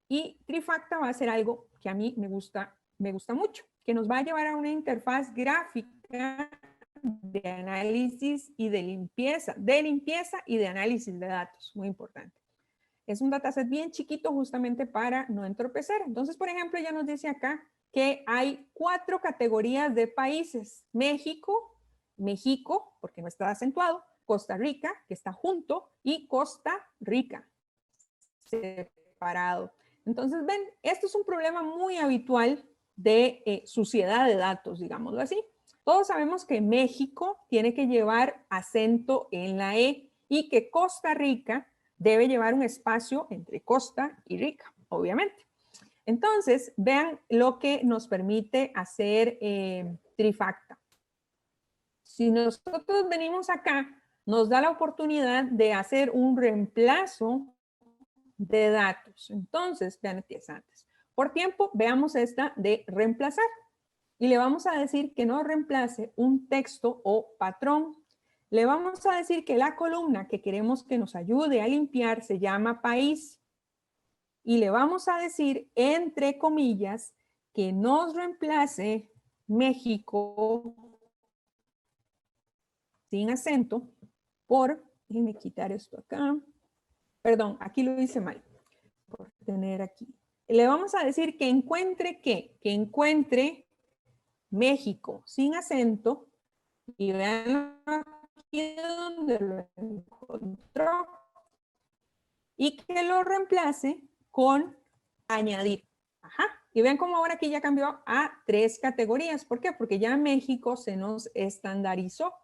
Y Trifacta va a ser algo que a mí me gusta mucho, que nos va a llevar a una interfaz gráfica de análisis y de limpieza y de análisis de datos, muy importante. Es un dataset bien chiquito justamente para no entorpecer. Entonces, por ejemplo, ya nos dice acá que hay 4 categorías de países. México, porque no está acentuado, Costa Rica, que está junto, y Costa Rica, separado. Entonces, ven, esto es un problema muy habitual de suciedad de datos, digámoslo así. Todos sabemos que México tiene que llevar acento en la E y que Costa Rica debe llevar un espacio entre Costa y Rica, obviamente. Entonces, vean lo que nos permite hacer Trifacta. Si nosotros venimos acá, nos da la oportunidad de hacer un reemplazo de datos. Entonces, vean aquí antes. Por tiempo, veamos esta de reemplazar. Y le vamos a decir que no reemplace un texto o patrón. Le vamos a decir que la columna que queremos que nos ayude a limpiar se llama país. Y le vamos a decir, entre comillas, que nos reemplace México sin acento por, déjenme quitar esto acá. Perdón, aquí lo hice mal. Por tener aquí. Le vamos a decir que encuentre ¿qué? Que encuentre México sin acento y vean aquí donde lo encontró y que lo reemplace con añadir. Ajá. Y ven cómo ahora aquí ya cambió a 3 categorías. ¿Por qué? Porque ya México se nos estandarizó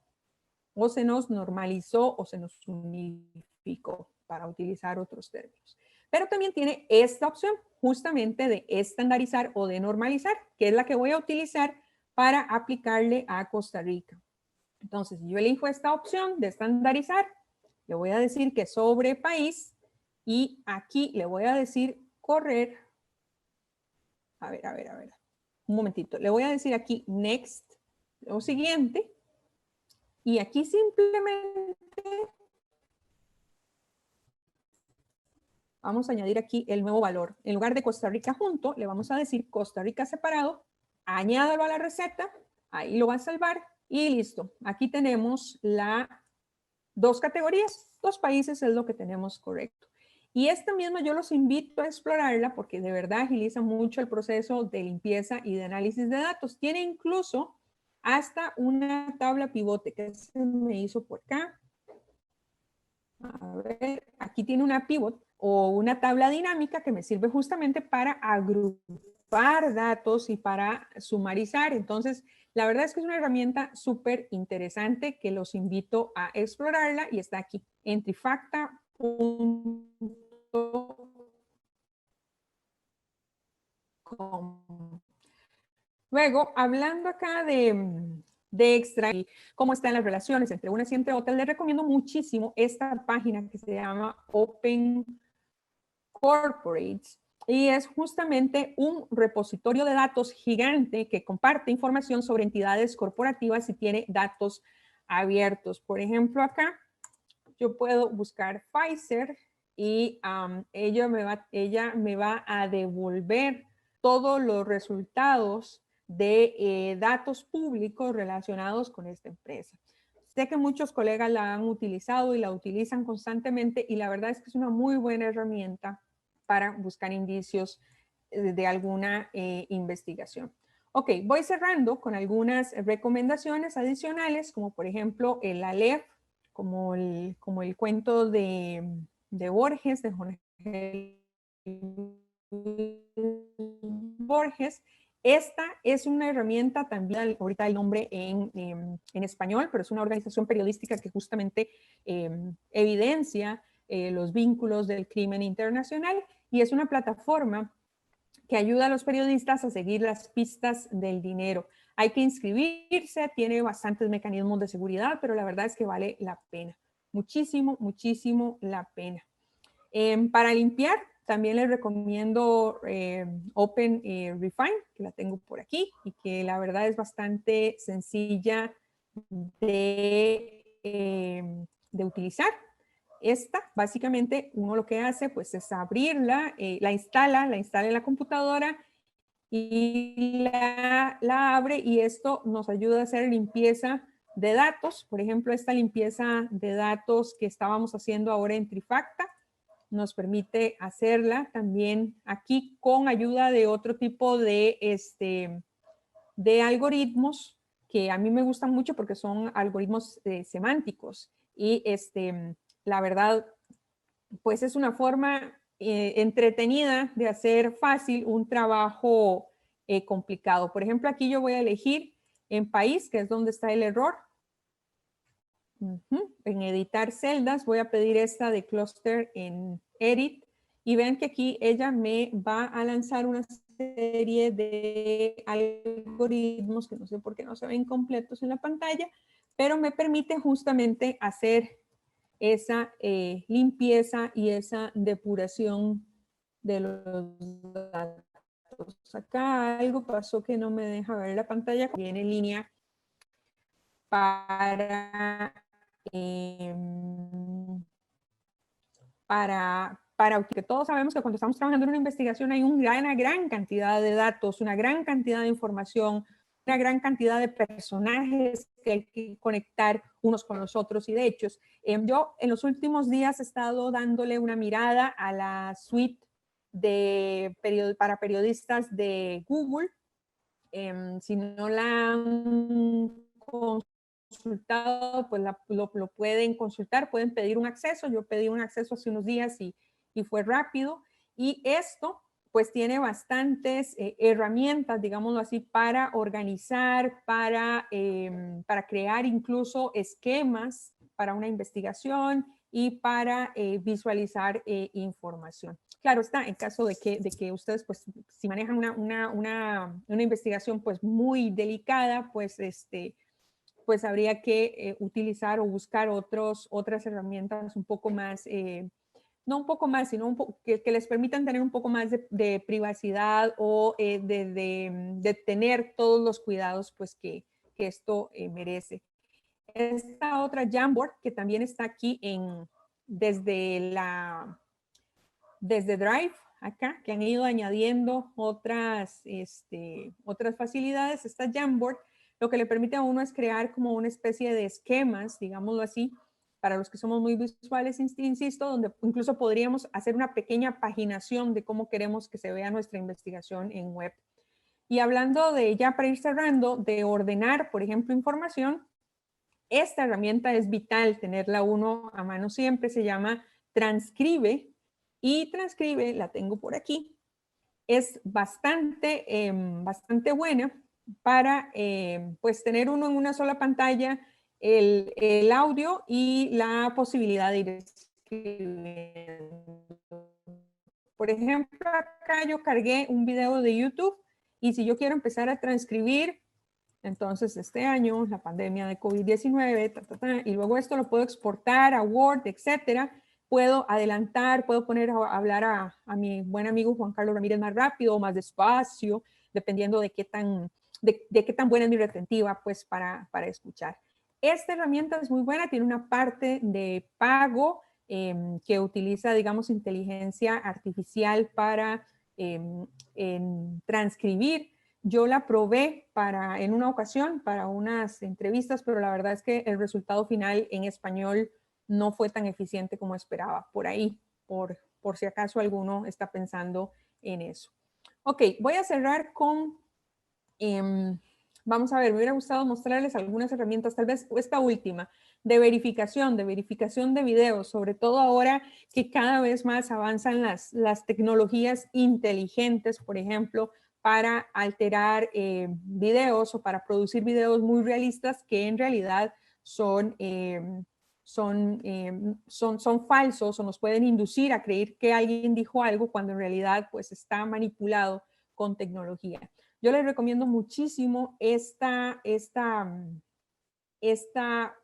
o se nos normalizó o se nos unificó, para utilizar otros términos. Pero también tiene esta opción justamente de estandarizar o de normalizar, que es la que voy a utilizar para aplicarle a Costa Rica. Entonces, yo elijo esta opción de estandarizar, le voy a decir que sobre país y aquí le voy a decir correr. A ver. Un momentito. Le voy a decir aquí next o siguiente y aquí simplemente vamos a añadir aquí el nuevo valor. En lugar de Costa Rica junto, le vamos a decir Costa Rica separado, añádalo a la receta, ahí lo va a salvar y listo. Aquí tenemos las 2 categorías, 2 países es lo que tenemos correcto. Y esta misma yo los invito a explorarla porque de verdad agiliza mucho el proceso de limpieza y de análisis de datos. Tiene incluso hasta una tabla pivote que se me hizo por acá. A ver, aquí tiene una pivot o una tabla dinámica que me sirve justamente para agrupar datos y para sumarizar. Entonces, la verdad es que es una herramienta súper interesante que los invito a explorarla y está aquí en trifacta.com. Luego, hablando acá de extra y cómo están las relaciones entre unas y entre otras, les recomiendo muchísimo esta página que se llama Open Corporates y es justamente un repositorio de datos gigante que comparte información sobre entidades corporativas y tiene datos abiertos. Por ejemplo, acá yo puedo buscar Pfizer y ella me va a devolver todos los resultados de datos públicos relacionados con esta empresa. Sé que muchos colegas la han utilizado y la utilizan constantemente y la verdad es que es una muy buena herramienta para buscar indicios de alguna investigación. Ok, voy cerrando con algunas recomendaciones adicionales, como por ejemplo el Aleph, como el cuento de Borges, de Jorge Borges. Esta es una herramienta también, ahorita el nombre en español, pero es una organización periodística que justamente evidencia los vínculos del crimen internacional y es una plataforma que ayuda a los periodistas a seguir las pistas del dinero. Hay que inscribirse, tiene bastantes mecanismos de seguridad, pero la verdad es que vale la pena. Muchísimo, muchísimo la pena. Para limpiar, También les recomiendo Open Refine, que la tengo por aquí y que la verdad es bastante sencilla de utilizar. Esta, básicamente, uno lo que hace pues es abrirla, la instala en la computadora y la abre, y esto nos ayuda a hacer limpieza de datos. Por ejemplo, esta limpieza de datos que estábamos haciendo ahora en Trifacta nos permite hacerla también aquí con ayuda de otro tipo de algoritmos que a mí me gustan mucho porque son algoritmos semánticos, y la verdad pues es una forma entretenida de hacer fácil un trabajo complicado. Por ejemplo, aquí yo voy a elegir en país, que es donde está el error. En editar celdas voy a pedir esta de cluster en edit, y vean que aquí ella me va a lanzar una serie de algoritmos que no sé por qué no se ven completos en la pantalla, pero me permite justamente hacer esa limpieza y esa depuración de los datos. Acá algo pasó que no me deja ver la pantalla, viene en línea para que todos sabemos que cuando estamos trabajando en una investigación hay una gran cantidad de datos, una gran cantidad de información, una gran cantidad de personajes que hay que conectar unos con los otros. Y de hecho, yo en los últimos días he estado dándole una mirada a la suite para periodistas de Google. Si no la han consultado, pues lo pueden consultar, pueden pedir un acceso. Yo pedí un acceso hace unos días y fue rápido. Y esto pues tiene bastantes herramientas, digámoslo así, para organizar, para crear incluso esquemas para una investigación y para visualizar información. Claro está, en caso de que ustedes, pues, si manejan una investigación pues muy delicada, pues habría que utilizar o buscar otras herramientas un poco más, no un poco más, sino que les permitan tener un poco más de privacidad, o de tener todos los cuidados pues que esto merece. Esta otra Jamboard, que también está aquí desde Drive, acá, que han ido añadiendo otras facilidades. Esta Jamboard lo que le permite a uno es crear como una especie de esquemas, digámoslo así, para los que somos muy visuales, insisto, donde incluso podríamos hacer una pequeña paginación de cómo queremos que se vea nuestra investigación en web. Y hablando de, ya para ir cerrando, de ordenar, por ejemplo, información, esta herramienta es vital tenerla uno a mano siempre. Se llama Transcribe, y Transcribe, la tengo por aquí, es bastante buena para pues tener uno en una sola pantalla el audio y la posibilidad de ir escribiendo. Por ejemplo, acá yo cargué un video de YouTube, y si yo quiero empezar a transcribir, entonces este año, la pandemia de COVID-19, y luego esto lo puedo exportar a Word, etcétera. Puedo adelantar, puedo poner a hablar a mi buen amigo Juan Carlos Ramírez más rápido o más despacio, dependiendo de qué tan buena es mi retentiva, pues, para escuchar. Esta herramienta es muy buena, tiene una parte de pago que utiliza, digamos, inteligencia artificial para transcribir. Yo la probé en una ocasión para unas entrevistas, pero la verdad es que el resultado final en español no fue tan eficiente como esperaba. Por ahí, por si acaso alguno está pensando en eso. Ok, voy a cerrar con, vamos a ver, me hubiera gustado mostrarles algunas herramientas, tal vez esta última, de verificación de videos, sobre todo ahora que cada vez más avanzan las tecnologías inteligentes, por ejemplo, para alterar videos o para producir videos muy realistas que en realidad son falsos, o nos pueden inducir a creer que alguien dijo algo cuando en realidad pues está manipulado con tecnología. Yo les recomiendo muchísimo esta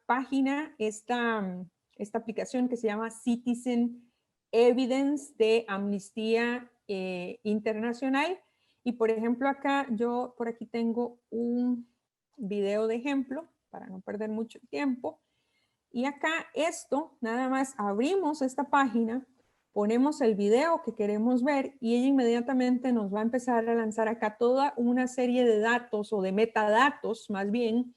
página, esta aplicación que se llama Citizen evidence de Amnistía Internacional. Y por ejemplo acá, yo por aquí tengo un video de ejemplo para no perder mucho tiempo. Y acá esto, nada más abrimos esta página, ponemos el video que queremos ver y ella inmediatamente nos va a empezar a lanzar acá toda una serie de datos o de metadatos más bien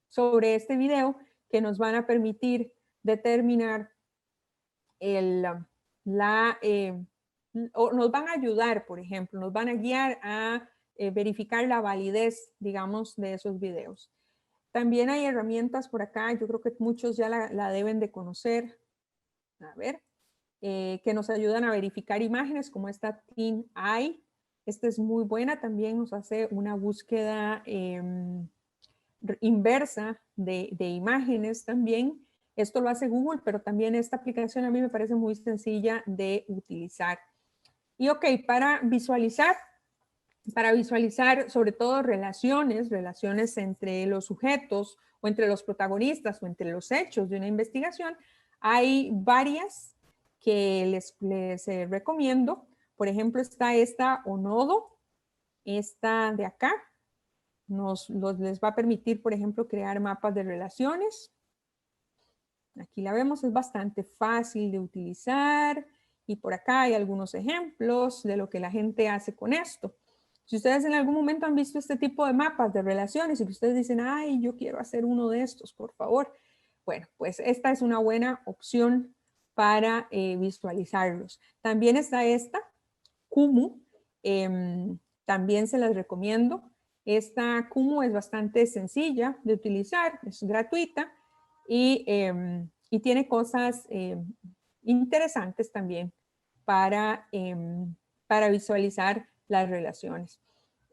sobre este video que nos van a permitir determinar o nos van a ayudar, por ejemplo, nos van a guiar a verificar la validez, digamos, de esos videos. También hay herramientas por acá, yo creo que muchos ya la deben de conocer, a ver, que nos ayudan a verificar imágenes como esta TinEye. Esta es muy buena, también nos hace una búsqueda inversa de imágenes también. Esto lo hace Google, pero también esta aplicación a mí me parece muy sencilla de utilizar. Y ok, para visualizar sobre todo relaciones entre los sujetos o entre los protagonistas o entre los hechos de una investigación, hay varias que les recomiendo. Por ejemplo, está esta Onodo, esta de acá, les va a permitir, por ejemplo, crear mapas de relaciones. Aquí la vemos, es bastante fácil de utilizar y por acá hay algunos ejemplos de lo que la gente hace con esto. Si ustedes en algún momento han visto este tipo de mapas de relaciones y que ustedes dicen, ay, yo quiero hacer uno de estos, por favor. Bueno, pues esta es una buena opción para visualizarlos. También está esta, Kumu, también se las recomiendo. Esta Kumu es bastante sencilla de utilizar, es gratuita y tiene cosas interesantes también para visualizar las relaciones.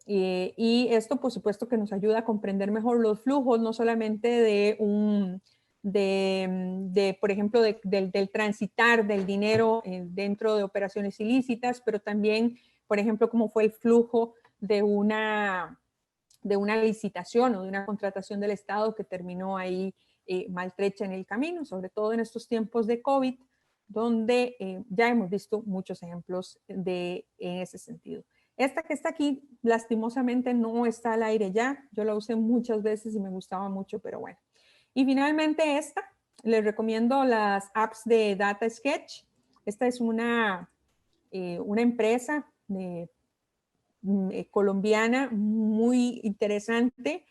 Y esto, por supuesto, que nos ayuda a comprender mejor los flujos, no solamente por ejemplo, del transitar del dinero dentro de operaciones ilícitas, pero también, por ejemplo, cómo fue el flujo de una licitación o de una contratación del Estado que terminó ahí maltrecha en el camino, sobre todo en estos tiempos de COVID, donde ya hemos visto muchos ejemplos en ese sentido. Esta que está aquí, lastimosamente, no está al aire ya. Yo la usé muchas veces y me gustaba mucho, pero bueno. Y finalmente esta, les recomiendo las apps de Data Sketch. Esta es una empresa colombiana muy interesante,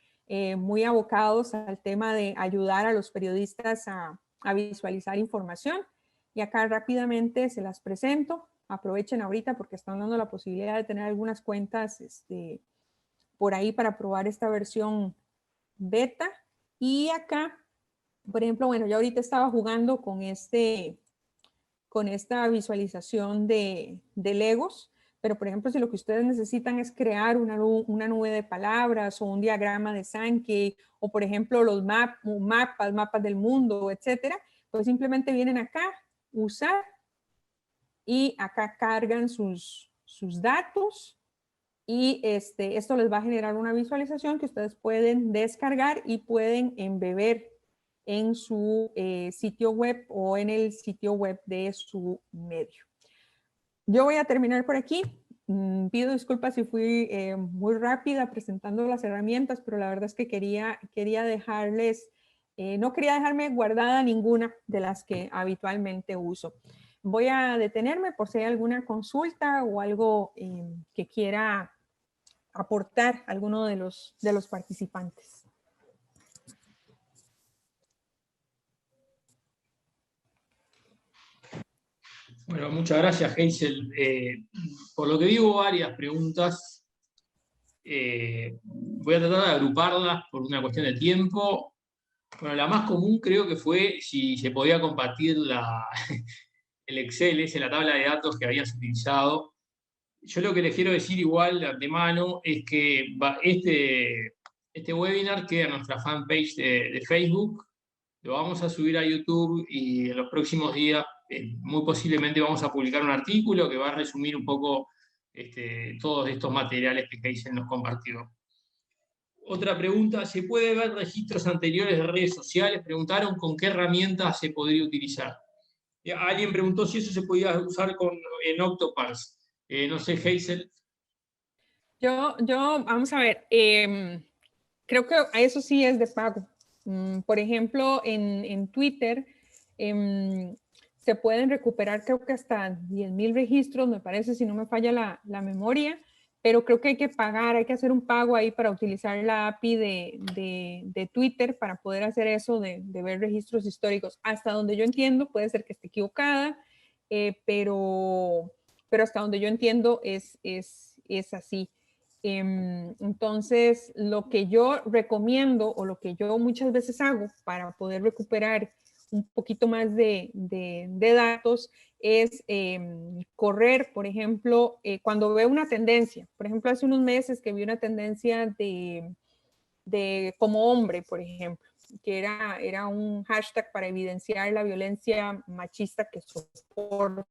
muy abocados al tema de ayudar a los periodistas a visualizar información. Y acá rápidamente se las presento. Aprovechen ahorita porque están dando la posibilidad de tener algunas cuentas por ahí para probar esta versión beta. Y acá, por ejemplo, bueno, yo ahorita estaba jugando con esta visualización de Legos, pero por ejemplo, si lo que ustedes necesitan es crear una nube de palabras o un diagrama de Sankey, o por ejemplo los mapas del mundo, etcétera, pues simplemente vienen acá, usar, y acá cargan sus datos y esto les va a generar una visualización que ustedes pueden descargar y pueden embeber en su sitio web o en el sitio web de su medio. Yo voy a terminar por aquí. Pido disculpas si fui muy rápida presentando las herramientas, pero la verdad es que quería dejarles, no quería dejarme guardada ninguna de las que habitualmente uso. Voy a detenerme por si hay alguna consulta o algo que quiera aportar alguno de los participantes. Bueno, muchas gracias, Hazel. Por lo que vi hubo varias preguntas. Voy a tratar de agruparlas por una cuestión de tiempo. Bueno, la más común creo que fue si se podía compartir el Excel, la tabla de datos que habías utilizado. Yo lo que les quiero decir igual de antemano es que este webinar queda en nuestra fanpage de Facebook, lo vamos a subir a YouTube y en los próximos días muy posiblemente vamos a publicar un artículo que va a resumir un poco todos estos materiales que Hazel nos compartió. Otra pregunta, ¿se puede ver registros anteriores de redes sociales? Preguntaron con qué herramientas se podría utilizar. Alguien preguntó si eso se podía usar en Octoparse. No sé, Hazel. Vamos a ver, creo que a eso sí es de pago. Por ejemplo, en Twitter se pueden recuperar creo que hasta 10,000 registros, me parece, si no me falla la memoria, pero creo que hay que pagar, hay que hacer un pago ahí para utilizar la API de Twitter para poder hacer eso de ver registros históricos. Hasta donde yo entiendo, puede ser que esté equivocada, pero hasta donde yo entiendo es así. Entonces, lo que yo recomiendo o lo que yo muchas veces hago para poder recuperar un poquito más de datos es correr, por ejemplo, cuando veo una tendencia. Por ejemplo, hace unos meses que vi una tendencia de como hombre, por ejemplo, que era un hashtag para evidenciar la violencia machista que soportamos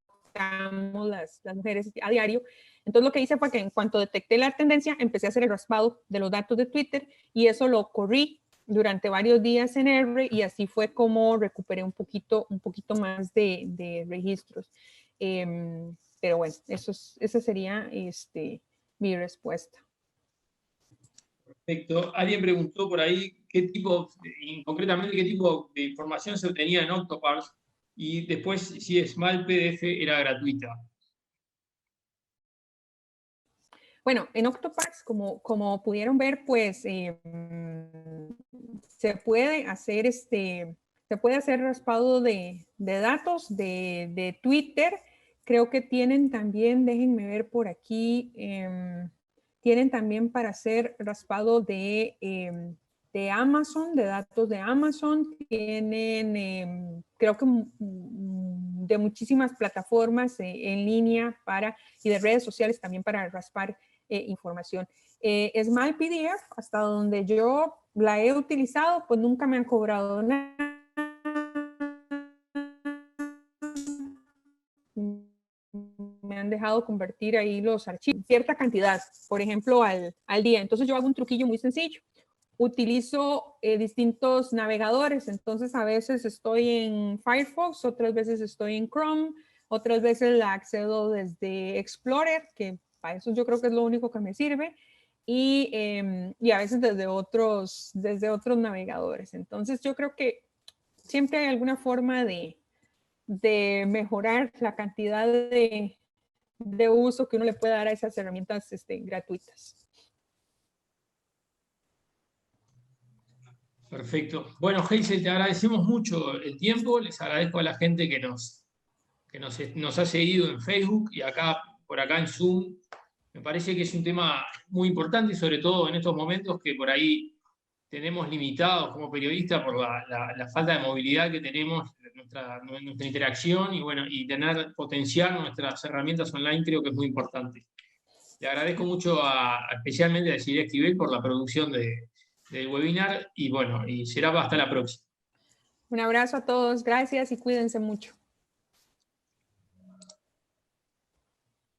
las mujeres a diario. Entonces lo que hice fue que en cuanto detecté la tendencia, empecé a hacer el raspado de los datos de Twitter y eso lo corrí durante varios días en R y así fue como recuperé un poquito más de registros. Pero bueno, esa sería mi respuesta. Perfecto. Alguien preguntó por ahí concretamente qué tipo de información se obtenía en Octoparse y después si Small PDF era gratuita. Bueno, en Octoparse, como pudieron ver, pues se puede hacer raspado de datos de Twitter. Creo que tienen también, déjenme ver por aquí, tienen también para hacer raspado de Amazon, de datos de Amazon. Tienen, creo que de muchísimas plataformas en línea y de redes sociales también para raspar información. Smile PDF, hasta donde yo la he utilizado, pues nunca me han cobrado nada. Me han dejado convertir ahí los archivos, cierta cantidad, por ejemplo, al día. Entonces yo hago un truquillo muy sencillo. Utilizo distintos navegadores, entonces a veces estoy en Firefox, otras veces estoy en Chrome, otras veces la accedo desde Explorer, que para eso yo creo que es lo único que me sirve, y a veces desde otros navegadores. Entonces yo creo que siempre hay alguna forma de mejorar la cantidad de uso que uno le puede dar a esas herramientas gratuitas. Perfecto. Bueno, Hazel, te agradecemos mucho el tiempo. Les agradezco a la gente que nos ha seguido en Facebook y por acá en Zoom. Me parece que es un tema muy importante, sobre todo en estos momentos que por ahí tenemos limitados como periodistas por la falta de movilidad que tenemos en nuestra interacción y potenciar nuestras herramientas online creo que es muy importante. Le agradezco mucho especialmente a Silvia Esquivel por la producción del webinar y será hasta la próxima. Un abrazo a todos, gracias y cuídense mucho.